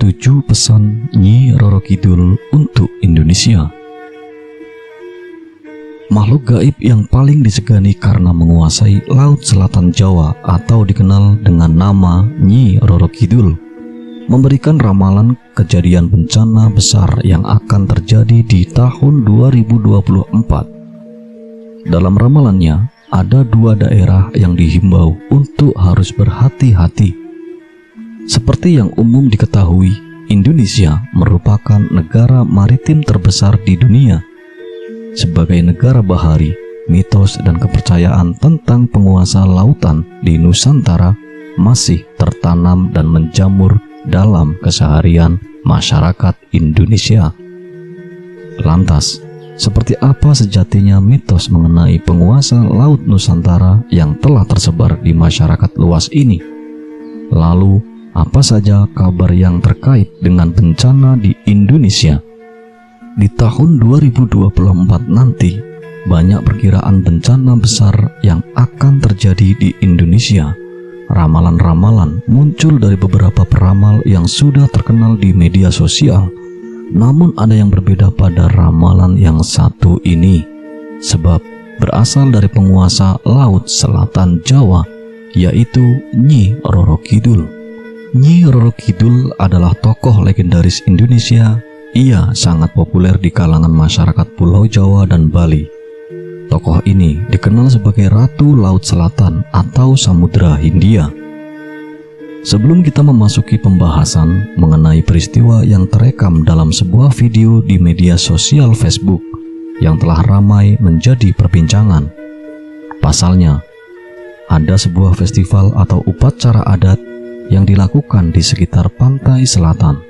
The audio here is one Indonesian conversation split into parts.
7 pesan Nyi Roro Kidul untuk Indonesia. Makhluk gaib yang paling disegani karena menguasai Laut Selatan Jawa atau dikenal dengan nama Nyi Roro Kidul, memberikan ramalan kejadian bencana besar yang akan terjadi di tahun 2024. Dalam ramalannya, ada 2 daerah yang dihimbau untuk harus berhati-hati. Seperti yang umum diketahui, Indonesia merupakan negara maritim terbesar di dunia. Sebagai negara bahari, mitos dan kepercayaan tentang penguasa lautan di Nusantara masih tertanam dan menjamur dalam keseharian masyarakat Indonesia. Lantas, seperti apa sejatinya mitos mengenai penguasa laut Nusantara yang telah tersebar di masyarakat luas ini? Lalu, apa saja kabar yang terkait dengan bencana di Indonesia? Di tahun 2024 nanti, banyak perkiraan bencana besar yang akan terjadi di Indonesia. Ramalan-ramalan muncul dari beberapa peramal yang sudah terkenal di media sosial. Namun ada yang berbeda pada ramalan yang satu ini, sebab berasal dari penguasa Laut Selatan Jawa, yaitu Nyi Roro Kidul. Nyi Roro Kidul adalah tokoh legendaris Indonesia. Ia sangat populer di kalangan masyarakat Pulau Jawa dan Bali. Tokoh ini dikenal sebagai Ratu Laut Selatan atau Samudra Hindia. Sebelum kita memasuki pembahasan mengenai peristiwa yang terekam dalam sebuah video di media sosial Facebook yang telah ramai menjadi perbincangan. Pasalnya, ada sebuah festival atau upacara adat yang dilakukan di sekitar pantai selatan.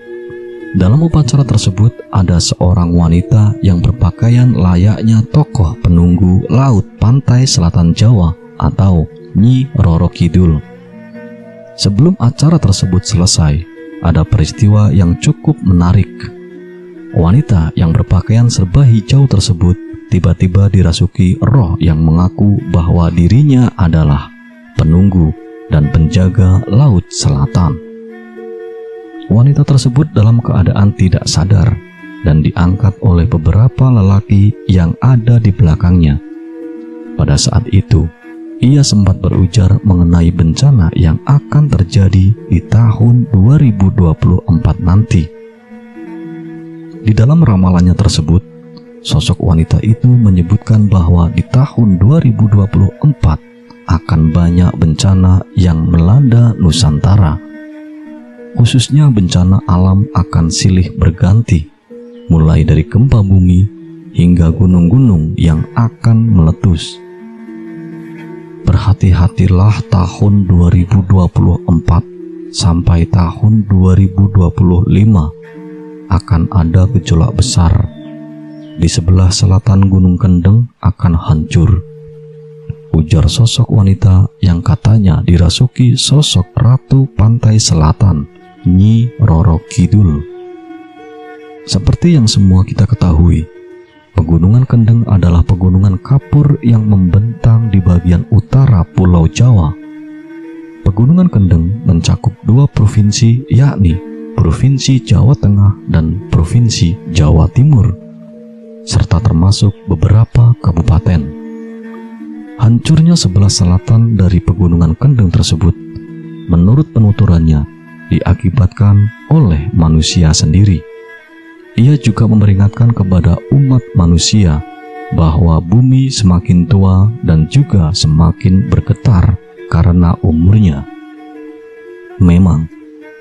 Dalam upacara tersebut ada seorang wanita yang berpakaian layaknya tokoh penunggu laut pantai selatan Jawa atau Nyi Roro Kidul. Sebelum acara tersebut selesai, ada peristiwa yang cukup menarik. Wanita yang berpakaian serba hijau tersebut tiba-tiba dirasuki roh yang mengaku bahwa dirinya adalah penunggu dan penjaga Laut Selatan. Wanita tersebut dalam keadaan tidak sadar dan diangkat oleh beberapa lelaki yang ada di belakangnya. Pada saat itu, ia sempat berujar mengenai bencana yang akan terjadi di tahun 2024 nanti. Di dalam ramalannya tersebut, sosok wanita itu menyebutkan bahwa di tahun 2024 akan banyak bencana yang melanda Nusantara. Khususnya bencana alam akan silih berganti, mulai dari gempa bumi hingga gunung-gunung yang akan meletus. Berhati-hatilah tahun 2024 sampai tahun 2025 akan ada gejolak besar. Di sebelah selatan Gunung Kendeng akan hancur, ujar sosok wanita yang katanya dirasuki sosok Ratu Pantai Selatan, Nyi Roro Kidul. Seperti yang semua kita ketahui, Pegunungan Kendeng adalah pegunungan kapur yang membentang di bagian utara Pulau Jawa. Pegunungan Kendeng mencakup 2 provinsi, yakni Provinsi Jawa Tengah dan Provinsi Jawa Timur, serta termasuk beberapa kabupaten. Hancurnya sebelah selatan dari Pegunungan Kendeng tersebut, menurut penuturannya, diakibatkan oleh manusia sendiri. Ia juga memperingatkan kepada umat manusia bahwa bumi semakin tua dan juga semakin bergetar karena umurnya. Memang,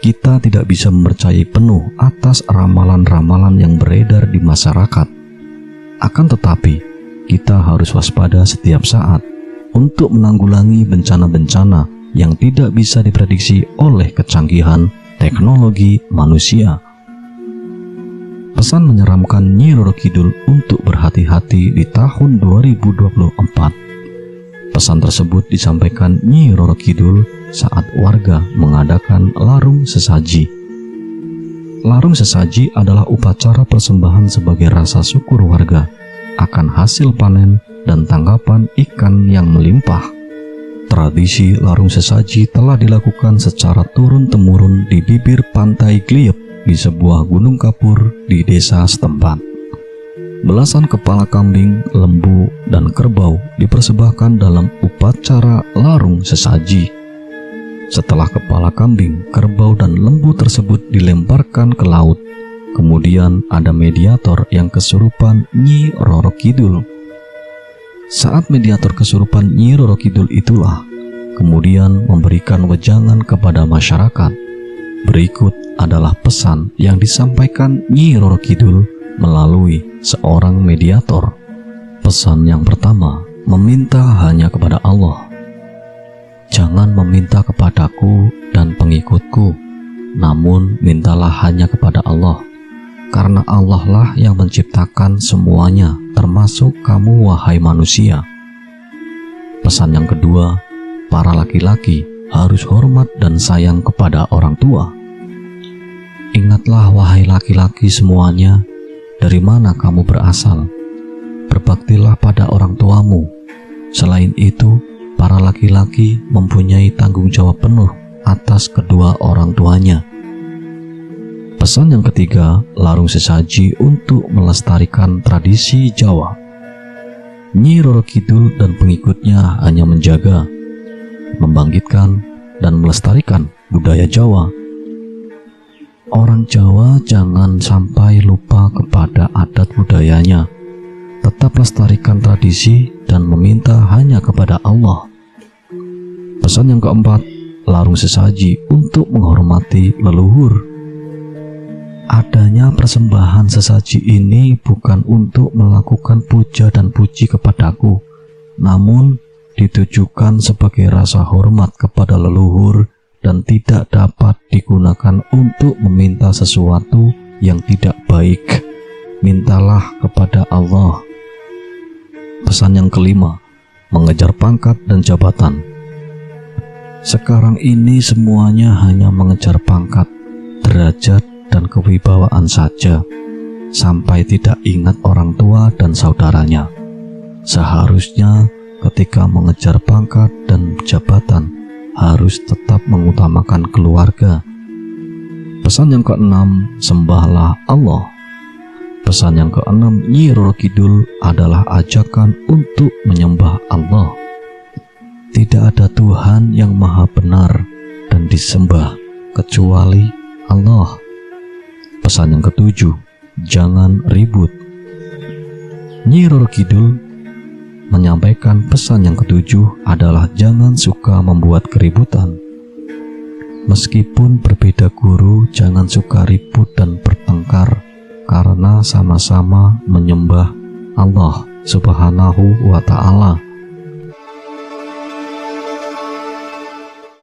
kita tidak bisa mempercayai penuh atas ramalan-ramalan yang beredar di masyarakat. Akan tetapi, kita harus waspada setiap saat untuk menanggulangi bencana-bencana yang tidak bisa diprediksi oleh kecanggihan teknologi manusia. Pesan menyeramkan Nyi Roro Kidul untuk berhati-hati di tahun 2024. Pesan tersebut disampaikan Nyi Roro Kidul saat warga mengadakan larung sesaji. Larung sesaji adalah upacara persembahan sebagai rasa syukur warga akan hasil panen dan tangkapan ikan yang melimpah. Tradisi larung sesaji telah dilakukan secara turun-temurun di bibir pantai Gliep, di sebuah gunung kapur di desa setempat. Belasan kepala kambing, lembu, dan kerbau dipersembahkan dalam upacara larung sesaji. Setelah kepala kambing, kerbau, dan lembu tersebut dilemparkan ke laut, kemudian ada mediator yang kesurupan Nyi Roro Kidul. Saat mediator kesurupan Nyi Roro Kidul itulah kemudian memberikan wejangan kepada masyarakat. Berikut adalah pesan yang disampaikan Nyi Roro Kidul melalui seorang mediator. Pesan yang pertama, meminta hanya kepada Allah. Jangan meminta kepadaku dan pengikutku, namun mintalah hanya kepada Allah, karena Allah lah yang menciptakan semuanya, termasuk kamu wahai manusia. Pesan yang kedua, para laki-laki harus hormat dan sayang kepada orang tua. Ingatlah wahai laki-laki semuanya, dari mana kamu berasal. Berbaktilah pada orang tuamu. Selain itu, para laki-laki mempunyai tanggung jawab penuh atas kedua orang tuanya. Pesan yang ketiga, larung sesaji untuk melestarikan tradisi Jawa. Nyi Roro Kidul dan pengikutnya hanya menjaga, membangkitkan, dan melestarikan budaya Jawa. Orang Jawa jangan sampai lupa kepada adat budayanya. Tetap lestarikan tradisi dan meminta hanya kepada Allah. Pesan yang keempat, larung sesaji untuk menghormati leluhur. Adanya persembahan sesaji ini bukan untuk melakukan puja dan puji kepadaku, namun ditujukan sebagai rasa hormat kepada leluhur dan tidak dapat digunakan untuk meminta sesuatu yang tidak baik. Mintalah kepada Allah. Pesan yang kelima, mengejar pangkat dan jabatan. Sekarang ini semuanya hanya mengejar pangkat, derajat, dan kewibawaan saja, sampai tidak ingat orang tua dan saudaranya. Seharusnya ketika mengejar pangkat dan jabatan harus tetap mengutamakan keluarga. Pesan yang keenam, sembahlah Allah. Pesan yang keenam Nyi Roro Kidul adalah ajakan untuk menyembah Allah. Tidak ada Tuhan yang maha benar dan disembah kecuali Allah. Pesan yang ketujuh, jangan ribut. Nyi Roro Kidul menyampaikan pesan yang ketujuh adalah jangan suka membuat keributan. Meskipun berbeda guru, jangan suka ribut dan bertengkar, karena sama-sama menyembah Allah Subhanahu wa Ta'ala.